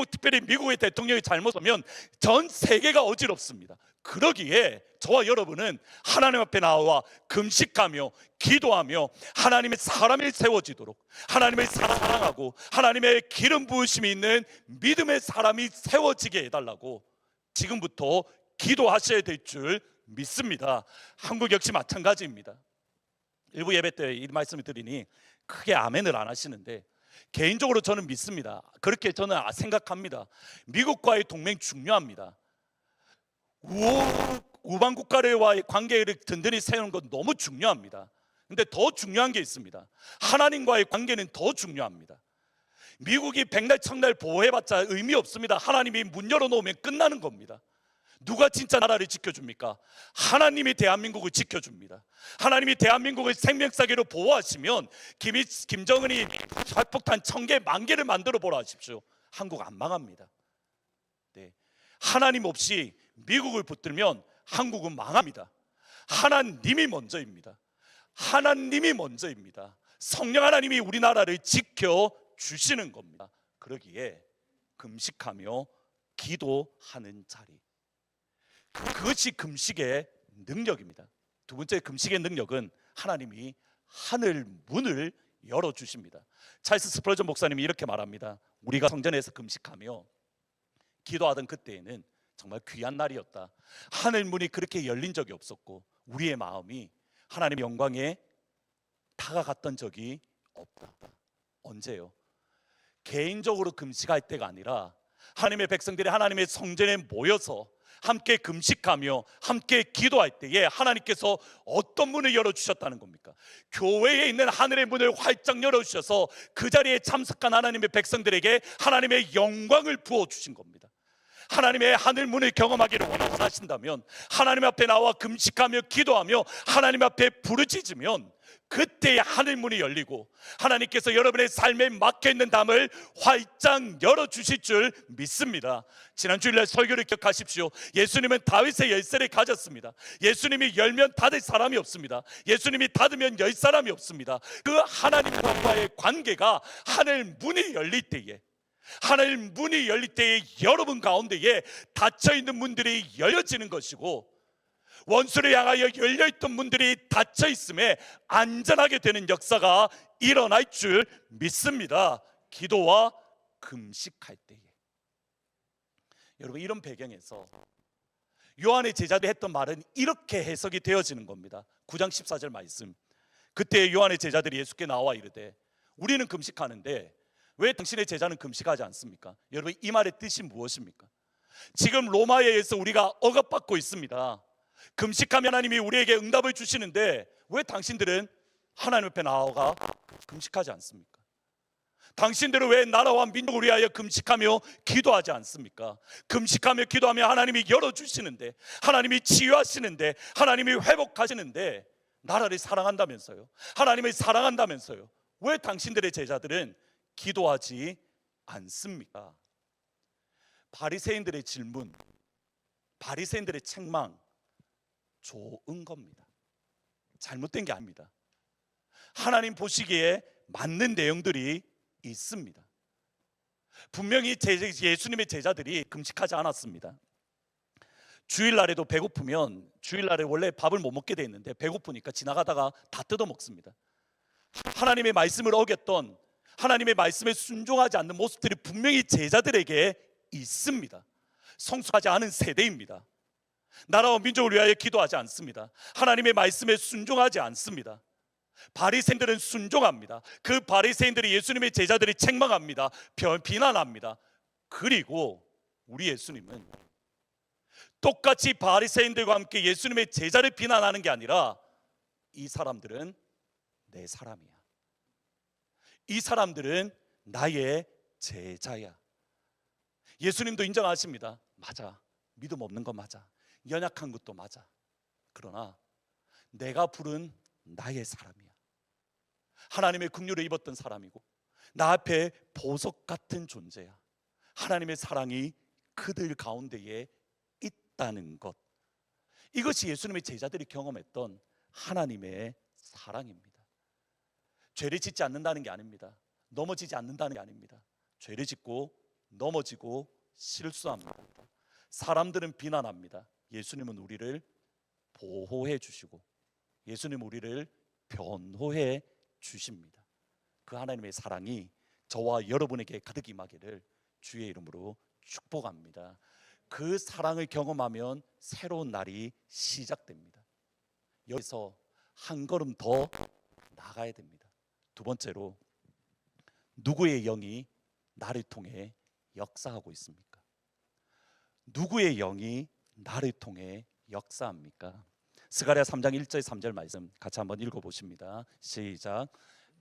특별히 미국의 대통령이 잘못 서면 전 세계가 어지럽습니다. 그러기에 저와 여러분은 하나님 앞에 나와 금식하며 기도하며 하나님의 사람이 세워지도록 하나님을 사랑하고 하나님의 기름 부으심이 있는 믿음의 사람이 세워지게 해달라고 지금부터 기도하셔야 될 줄 믿습니다. 한국 역시 마찬가지입니다. 일부 예배 때 이 말씀을 드리니 크게 아멘을 안 하시는데, 개인적으로 저는 믿습니다. 그렇게 저는 생각합니다. 미국과의 동맹 중요합니다. 우방 국가와의 관계를 든든히 세우는 건 너무 중요합니다. 근데 더 중요한 게 있습니다. 하나님과의 관계는 더 중요합니다. 미국이 백날 천날 보호해봤자 의미 없습니다. 하나님이 문 열어놓으면 끝나는 겁니다. 누가 진짜 나라를 지켜줍니까? 하나님이 대한민국을 지켜줍니다. 하나님이 대한민국을 생명사기로 보호하시면 김정은이 핵폭탄 1000개, 10,000개를 만들어 보라 하십시오. 한국 안 망합니다. 네. 하나님 없이 미국을 붙들면 한국은 망합니다. 하나님이 먼저입니다. 하나님이 먼저입니다. 성령 하나님이 우리나라를 지켜주시는 겁니다. 그러기에 금식하며 기도하는 자리, 그것이 금식의 능력입니다. 두 번째 금식의 능력은 하나님이 하늘 문을 열어주십니다. 찰스 스펄전 목사님이 이렇게 말합니다. 우리가 성전에서 금식하며 기도하던 그때에는 정말 귀한 날이었다. 하늘 문이 그렇게 열린 적이 없었고 우리의 마음이 하나님의 영광에 다가갔던 적이 없다. 언제요? 개인적으로 금식할 때가 아니라 하나님의 백성들이 하나님의 성전에 모여서 함께 금식하며 함께 기도할 때에 하나님께서 어떤 문을 열어주셨다는 겁니까? 교회에 있는 하늘의 문을 활짝 열어주셔서 그 자리에 참석한 하나님의 백성들에게 하나님의 영광을 부어주신 겁니다. 하나님의 하늘 문을 경험하기를 원하신다면 하나님 앞에 나와 금식하며 기도하며 하나님 앞에 부르짖으면 그때의 하늘 문이 열리고 하나님께서 여러분의 삶에 막혀있는 담을 활짝 열어주실 줄 믿습니다. 지난 주일날 설교를 기억하십시오. 예수님은 다윗의 열쇠를 가졌습니다. 예수님이 열면 닫을 사람이 없습니다. 예수님이 닫으면 열 사람이 없습니다. 그 하나님과의 관계가 하늘 문이 열릴 때에, 하늘 문이 열릴 때에 여러분 가운데에 닫혀있는 문들이 열려지는 것이고, 원수를 향하여 열려있던 문들이 닫혀있음에 안전하게 되는 역사가 일어날 줄 믿습니다. 기도와 금식할 때에. 여러분, 이런 배경에서 요한의 제자들이 했던 말은 이렇게 해석이 되어지는 겁니다. 9장 14절 말씀. 그때 요한의 제자들이 예수께 나와 이르되 우리는 금식하는데 왜 당신의 제자는 금식하지 않습니까? 여러분, 이 말의 뜻이 무엇입니까? 지금 로마에 의해서 우리가 억압받고 있습니다. 금식하면 하나님이 우리에게 응답을 주시는데 왜 당신들은 하나님 앞에 나아가 금식하지 않습니까? 당신들은 왜 나라와 민족을 위하여 금식하며 기도하지 않습니까? 금식하며 기도하며 하나님이 열어주시는데, 하나님이 치유하시는데, 하나님이 회복하시는데, 나라를 사랑한다면서요, 하나님을 사랑한다면서요, 왜 당신들의 제자들은 기도하지 않습니까? 바리새인들의 질문, 바리새인들의 책망 좋은 겁니다. 잘못된 게 아닙니다. 하나님 보시기에 맞는 내용들이 있습니다. 분명히 예수님의 제자들이 금식하지 않았습니다. 주일날에도 배고프면, 주일날에 원래 밥을 못 먹게 돼 있는데 배고프니까 지나가다가 다 뜯어 먹습니다. 하나님의 말씀을 어겼던, 하나님의 말씀에 순종하지 않는 모습들이 분명히 제자들에게 있습니다. 성숙하지 않은 세대입니다. 나라와 민족을 위하여 기도하지 않습니다. 하나님의 말씀에 순종하지 않습니다. 바리새인들은 순종합니다. 그 바리새인들이 예수님의 제자들이 책망합니다. 비난합니다. 그리고 우리 예수님은 똑같이 바리새인들과 함께 예수님의 제자를 비난하는 게 아니라 이 사람들은 내 사람이야, 이 사람들은 나의 제자야. 예수님도 인정하십니다. 맞아, 믿음 없는 거 맞아, 연약한 것도 맞아. 그러나 내가 부른 나의 사람이야. 하나님의 긍휼을 입었던 사람이고 나 앞에 보석 같은 존재야. 하나님의 사랑이 그들 가운데에 있다는 것, 이것이 예수님의 제자들이 경험했던 하나님의 사랑입니다. 죄를 짓지 않는다는 게 아닙니다. 넘어지지 않는다는 게 아닙니다. 죄를 짓고 넘어지고 실수합니다. 사람들은 비난합니다. 예수님은 우리를 보호해 주시고 예수님은 우리를 변호해 주십니다. 그 하나님의 사랑이 저와 여러분에게 가득 임하기를 주의 이름으로 축복합니다. 그 사랑을 경험하면 새로운 날이 시작됩니다. 여기서 한 걸음 더 나가야 됩니다. 두 번째로, 누구의 영이 나를 통해 역사하고 있습니까? 누구의 영이 나를 통해 역사합니까? 스가랴 3장 1절 3절 말씀 같이 한번 읽어보십니다. 시작.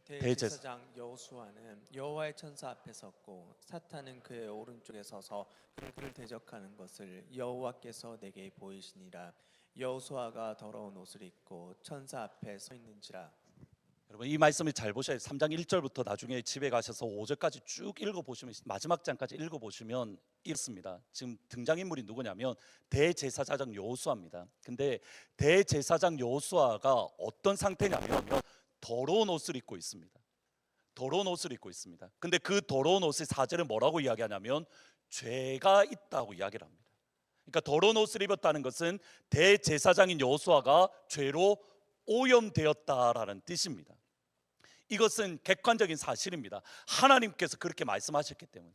대제사장 여호수아는 여호와의 천사 앞에 섰고 사탄은 그의 오른쪽에 서서 그를 대적하는 것을 여호와께서 내게 보이시니라. 여호수아가 더러운 옷을 입고 천사 앞에 서 있는지라. 여러분, 이 말씀을 잘 보셔야 돼요. 3장 1절부터 나중에 집에 가셔서 5절까지 쭉 읽어보시면, 마지막 장까지 읽어보시면 이렇습니다. 지금 등장인물이 누구냐면 대제사장 여호수아입니다. 근데 대제사장 여호수아가 어떤 상태냐면 더러운 옷을 입고 있습니다. 더러운 옷을 입고 있습니다. 근데 그 더러운 옷의 4절은 뭐라고 이야기하냐면 죄가 있다고 이야기를 합니다. 그러니까 더러운 옷을 입었다는 것은 대제사장인 여호수아가 죄로 오염되었다라는 뜻입니다. 이것은 객관적인 사실입니다. 하나님께서 그렇게 말씀하셨기 때문에.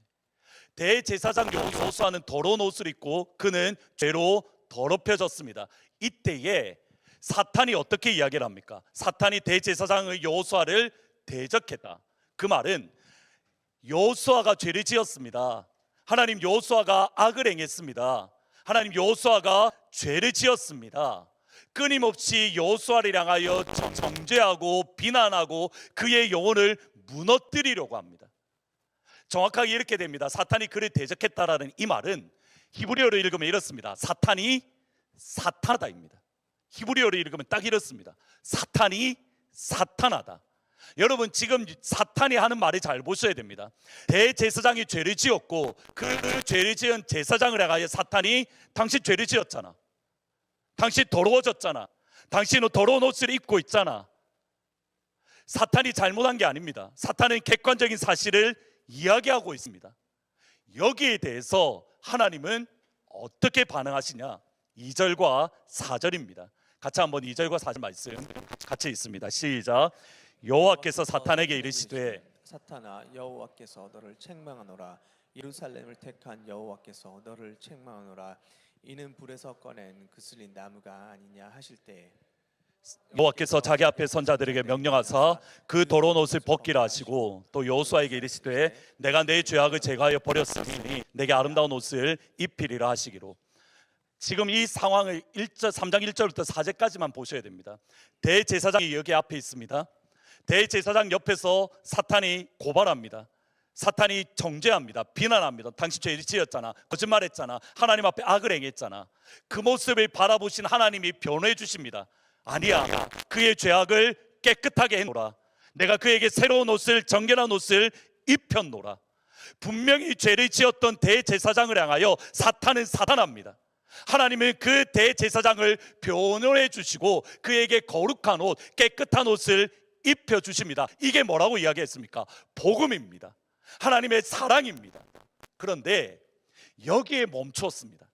대제사장 여호수아는 더러운 옷을 입고 그는 죄로 더럽혀졌습니다. 이때에 사탄이 어떻게 이야기를 합니까? 사탄이 대제사장의 여호수아를 대적했다. 그 말은 여호수아가 죄를 지었습니다. 하나님, 여호수아가 악을 행했습니다. 하나님, 여호수아가 죄를 지었습니다. 끊임없이 여호수아를 향하여 정죄하고 비난하고 그의 영혼을 무너뜨리려고 합니다. 정확하게 이렇게 됩니다. 사탄이 그를 대적했다라는 이 말은 히브리어로 읽으면 이렇습니다. 사탄이 사탄하다입니다. 히브리어로 읽으면 딱 이렇습니다. 사탄이 사탄하다. 여러분 지금 사탄이 하는 말이 잘 보셔야 됩니다. 대제사장이 죄를 지었고 그 죄를 지은 제사장을 향하여 사탄이 당신 죄를 지었잖아, 당신 더러워졌잖아, 당신은 더러운 옷을 입고 있잖아. 사탄이 잘못한 게 아닙니다. 사탄은 객관적인 사실을 이야기하고 있습니다. 여기에 대해서 하나님은 어떻게 반응하시냐? 2절과 4절입니다. 같이 한번 2절과 4절 말씀 같이 있습니다. 시작. 여호와께서 사탄에게 이르시되 사탄아, 여호와께서 너를 책망하노라. 예루살렘을 택한 여호와께서 너를 책망하노라. 이는 불에서 꺼낸 그슬린 나무가 아니냐 하실 때 여호와께서 자기 앞에 선자들에게 명령하사 그 더러운 옷을 벗기라 하시고 또 여호수아에게 이르시되 내가 내 죄악을 제거하여 버렸으니 내게 아름다운 옷을 입히리라 하시기로. 지금 이 상황을 3장 1절부터 4절까지만 보셔야 됩니다. 대제사장이 여기 앞에 있습니다. 대제사장 옆에서 사탄이 고발합니다. 사탄이 정죄합니다. 비난합니다. 당신 죄를 지었잖아, 거짓말했잖아, 하나님 앞에 악을 행했잖아. 그 모습을 바라보신 하나님이 변호해 주십니다. 아니야, 그의 죄악을 깨끗하게 해놓으라. 내가 그에게 새로운 옷을, 정결한 옷을 입혔노라. 분명히 죄를 지었던 대제사장을 향하여 사탄은 사단합니다. 하나님은 그 대제사장을 변호해 주시고 그에게 거룩한 옷, 깨끗한 옷을 입혀주십니다. 이게 뭐라고 이야기했습니까? 복음입니다. 하나님의 사랑입니다. 그런데 여기에 멈추었습니다.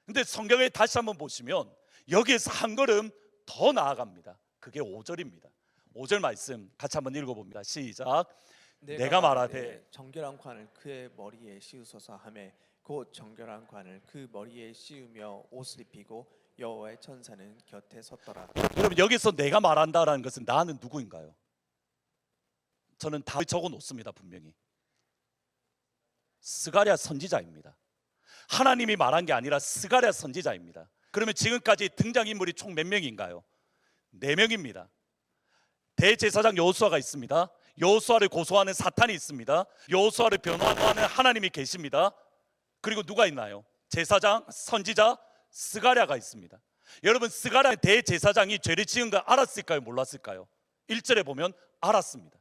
근데 성경에 다시 한번 보시면 여기에서 한 걸음 더 나아갑니다. 그게 5절입니다. 5절 말씀 같이 한번 읽어봅니다. 시작. 내가 말하되 정결한 관을 그의 머리에 씌우소서 하매 곧 정결한 관을 그 머리에 씌우며 옷을 입히고 여호와의 천사는 곁에 섰더라. 여러분 여기서 내가 말한다라는 것은 나는 누구인가요? 저는 다 적어 놓습니다. 분명히 스가랴 선지자입니다. 하나님이 말한 게 아니라 스가랴 선지자입니다. 그러면 지금까지 등장인물이 총 몇 명인가요? 4명입니다. 대제사장 여호수아가 있습니다. 여호수아를 고소하는 사탄이 있습니다. 여호수아를 변호하는 하나님이 계십니다. 그리고 누가 있나요? 제사장, 선지자, 스가랴가 있습니다. 여러분 스가랴 대제사장이 죄를 지은 걸 알았을까요? 몰랐을까요? 1절에 보면 알았습니다.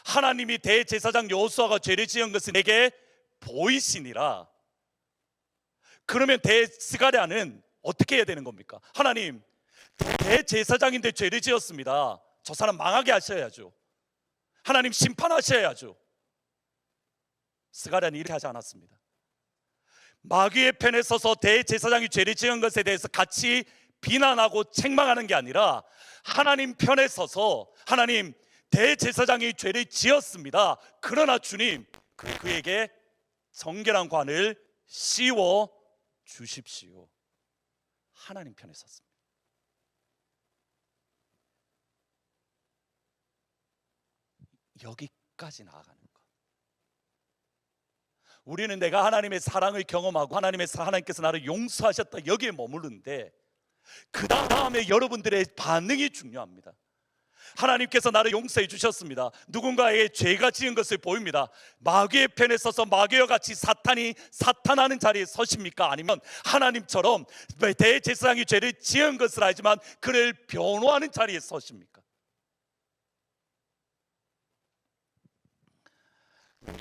하나님이 대제사장 여호수아가 죄를 지은 것을 내게 보이시니라. 그러면 대스가랴는 어떻게 해야 되는 겁니까? 하나님, 대제사장인데 죄를 지었습니다. 저 사람 망하게 하셔야죠. 하나님 심판하셔야죠. 스가랴는 이렇게 하지 않았습니다. 마귀의 편에 서서 대제사장이 죄를 지은 것에 대해서 같이 비난하고 책망하는 게 아니라 하나님 편에 서서 하나님, 대제사장이 죄를 지었습니다. 그러나 주님, 그에게 정결한 관을 씌워 주십시오. 하나님 편에 섰습니다. 여기까지 나아가는 것. 우리는 내가 하나님의 사랑을 경험하고 하나님께서 나를 용서하셨다 여기에 머무르는데 그 다음에 여러분들의 반응이 중요합니다. 하나님께서 나를 용서해 주셨습니다. 누군가에게 죄가 지은 것을 보입니다. 마귀의 편에 서서 마귀와 같이 사탄이 사탄하는 자리에 서십니까? 아니면 하나님처럼 대제사장이 죄를 지은 것을 알지만 그를 변호하는 자리에 서십니까?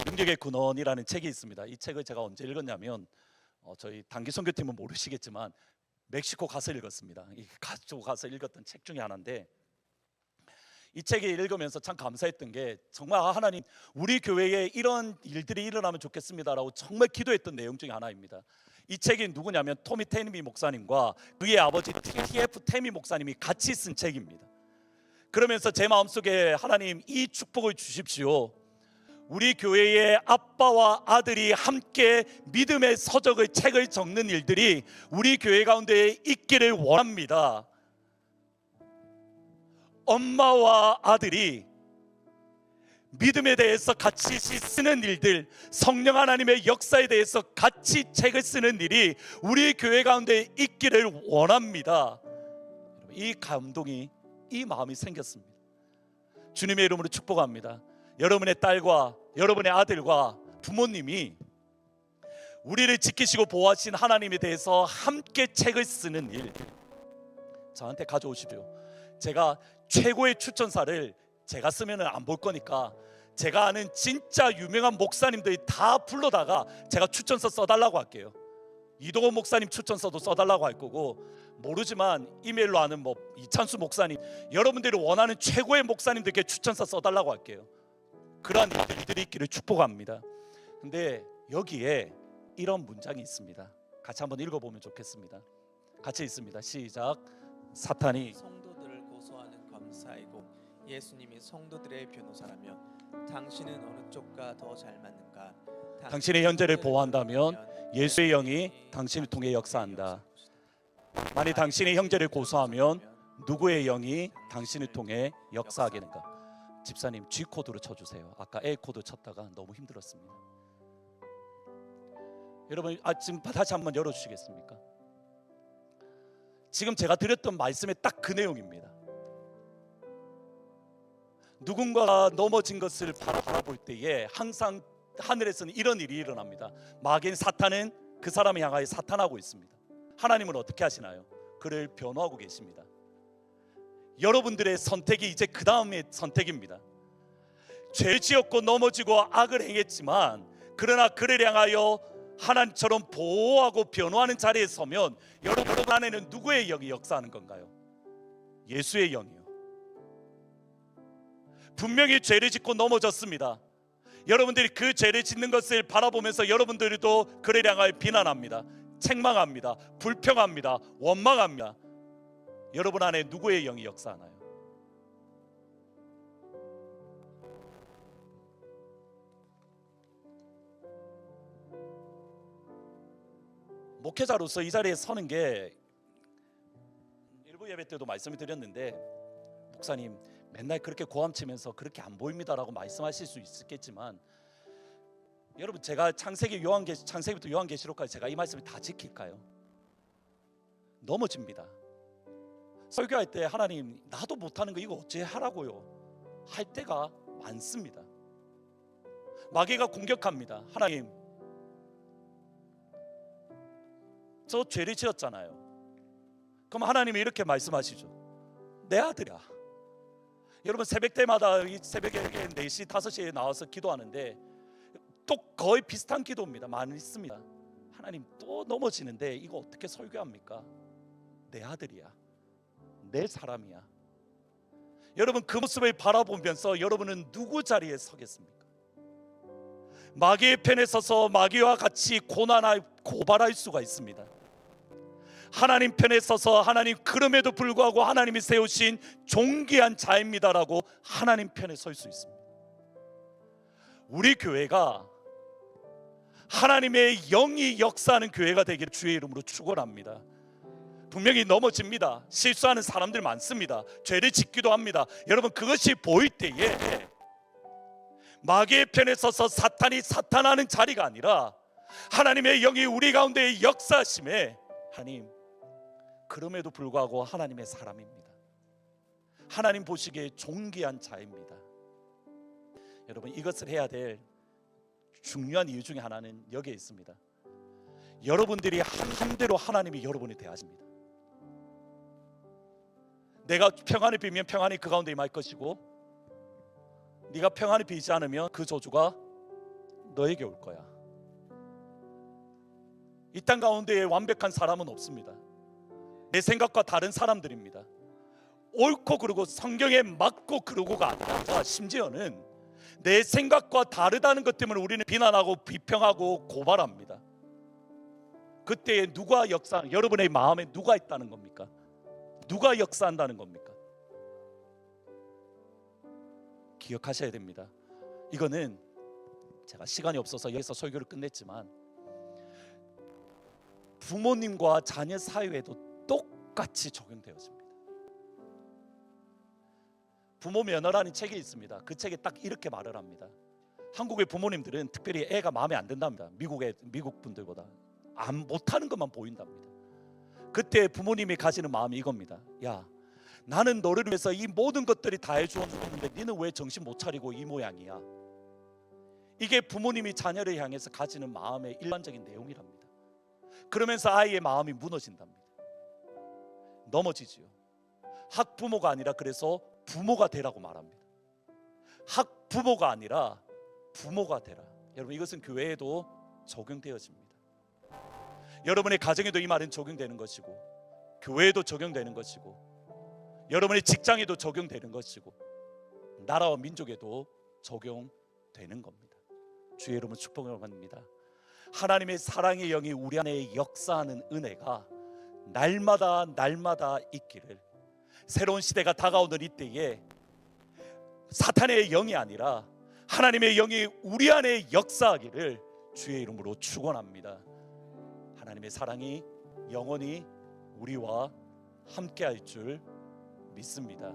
능력의 근원이라는 책이 있습니다. 이 책을 제가 언제 읽었냐면 저희 단기 선교팀은 모르시겠지만 멕시코 가서 읽었습니다. 가지고 가서 읽었던 책 중에 하나인데 이 책을 읽으면서 참 감사했던 게 정말 하나님 우리 교회에 이런 일들이 일어나면 좋겠습니다라고 정말 기도했던 내용 중에 하나입니다. 이 책이 누구냐면 토미 테미 목사님과 그의 아버지 T.F. 테미 목사님이 같이 쓴 책입니다. 그러면서 제 마음속에 하나님 이 축복을 주십시오. 우리 교회의 아빠와 아들이 함께 믿음의 서적을 책을 적는 일들이 우리 교회 가운데 있기를 원합니다. 엄마와 아들이 믿음에 대해서 같이 쓰는 일들, 성령 하나님의 역사에 대해서 같이 책을 쓰는 일이 우리 교회 가운데 있기를 원합니다. 이 감동이, 이 마음이 생겼습니다. 주님의 이름으로 축복합니다. 여러분의 딸과 여러분의 아들과 부모님이 우리를 지키시고 보호하신 하나님에 대해서 함께 책을 쓰는 일 저한테 가져오십시오. 제가 최고의 추천사를 제가 쓰면 안 볼 거니까 제가 아는 진짜 유명한 목사님들이 다 불러다가 제가 추천서 써달라고 할게요. 이동호 목사님 추천서도 써달라고 할 거고, 모르지만 이메일로 아는 뭐 이찬수 목사님, 여러분들이 원하는 최고의 목사님들께 추천서 써달라고 할게요. 그러한 일들이 있기를 축복합니다. 근데 여기에 이런 문장이 있습니다. 같이 한번 읽어보면 좋겠습니다. 같이 있습니다. 시작. 사탄이 성도들을 고소하는 검사이고 예수님이 성도들의 변호사라면 당신은 어느 쪽과 더 잘 맞는가? 당신의 현재를 보호한다면 예수의 영이 당신을 통해 역사한다. 만일 당신의 형제를 고소하면 누구의 영이 당신을 통해 역사하겠는가? 집사님 G 코드로 쳐주세요. 아까 A 코드 쳤다가 너무 힘들었습니다. 여러분 지금 다시 한번 열어주시겠습니까? 지금 제가 드렸던 말씀의 딱 그 내용입니다. 누군가가 넘어진 것을 바라볼 때에 항상 하늘에서는 이런 일이 일어납니다. 마귀인 사탄은 그 사람을 향하여 사탄하고 있습니다. 하나님은 어떻게 하시나요? 그를 변호하고 계십니다. 여러분들의 선택이 이제 그 다음의 선택입니다. 죄 지었고 넘어지고 악을 행했지만, 그러나 그를 향하여 하나님처럼 보호하고 변호하는 자리에 서면 여러분 안에는 누구의 영이 역사하는 건가요? 예수의 영이요. 분명히 죄를 짓고 넘어졌습니다. 여러분들이 그 죄를 짓는 것을 바라보면서 여러분들도 그를 향하여 비난합니다. 책망합니다. 불평합니다. 원망합니다. 여러분 안에 누구의 영이 역사하나요? 목회자로서 이 자리에 서는 게, 일부 예배 때도 말씀을 드렸는데, 목사님 맨날 그렇게 고함치면서 그렇게 안 보입니다라고 말씀하실 수 있겠지만, 여러분 제가 창세기부터 요한계시록까지 제가 이 말씀을 다 지킬까요? 넘어집니다. 설교할 때 하나님 나도 못하는 거 이거 어째 하라고요 할 때가 많습니다. 마귀가 공격합니다. 하나님 저 죄를 지었잖아요. 그럼 하나님이 이렇게 말씀하시죠. 내 아들아. 여러분 새벽 때마다 이 새벽에 4시 5시에 나와서 기도하는데 또 거의 비슷한 기도입니다. 많이 있습니다. 하나님 또 넘어지는데 이거 어떻게 설교합니까? 내 아들이야. 내 사람이야. 여러분 그 모습을 바라보면서 여러분은 누구 자리에 서겠습니까? 마귀의 편에 서서 마귀와 같이 고발할 수가 있습니다. 하나님 편에 서서 하나님 그럼에도 불구하고 하나님이 세우신 존귀한 자입니다라고 하나님 편에 설 수 있습니다. 우리 교회가 하나님의 영이 역사하는 교회가 되기를 주의 이름으로 축원합니다. 분명히 넘어집니다. 실수하는 사람들 많습니다. 죄를 짓기도 합니다. 여러분 그것이 보일 때에 마귀의 편에 서서 사탄이 사탄하는 자리가 아니라 하나님의 영이 우리 가운데 역사하심에, 하나님 그럼에도 불구하고 하나님의 사람입니다. 하나님 보시기에 존귀한 자입니다. 여러분 이것을 해야 될 중요한 이유 중에 하나는 여기에 있습니다. 여러분들이 한 대로 하나님이 여러분을 대하십니다. 내가 평안을 빌면 평안이 그 가운데 임할 것이고, 네가 평안을 빌지 않으면 그 저주가 너에게 올 거야. 이 땅 가운데 완벽한 사람은 없습니다. 내 생각과 다른 사람들입니다. 옳고 그르고 성경에 맞고 그러고가 아니라 심지어는 내 생각과 다르다는 것 때문에 우리는 비난하고 비평하고 고발합니다. 그때 누가 여러분의 마음에 누가 있다는 겁니까? 누가 역사한다는 겁니까? 기억하셔야 됩니다. 이거는 제가 시간이 없어서 여기서 설교를 끝냈지만 부모님과 자녀 사이에도 똑같이 적용되어집니다. 부모 면허라는 책이 있습니다. 그 책에 딱 이렇게 말을 합니다. 한국의 부모님들은 특별히 애가 마음에 안 든답니다. 미국 분들보다 못하는 것만 보인답니다. 그때 부모님이 가지는 마음이 이겁니다. 야, 나는 너를 위해서 이 모든 것들이 다 해주었는데 너는 왜 정신 못 차리고 이 모양이야? 이게 부모님이 자녀를 향해서 가지는 마음의 일반적인 내용이랍니다. 그러면서 아이의 마음이 무너진답니다. 넘어지지요. 학부모가 아니라 그래서 부모가 되라고 말합니다. 학부모가 아니라 부모가 되라. 여러분, 이것은 교회에도 적용되어집니다. 여러분의 가정에도 이 말은 적용되는 것이고, 교회에도 적용되는 것이고, 여러분의 직장에도 적용되는 것이고, 나라와 민족에도 적용되는 겁니다. 주의 이름으로 축복을 받습니다. 하나님의 사랑의 영이 우리 안에 역사하는 은혜가 날마다 있기를, 새로운 시대가 다가오는 이때에 사탄의 영이 아니라 하나님의 영이 우리 안에 역사하기를 주의 이름으로 축원합니다. 하나님의 사랑이 영원히 우리와 함께할 줄 믿습니다.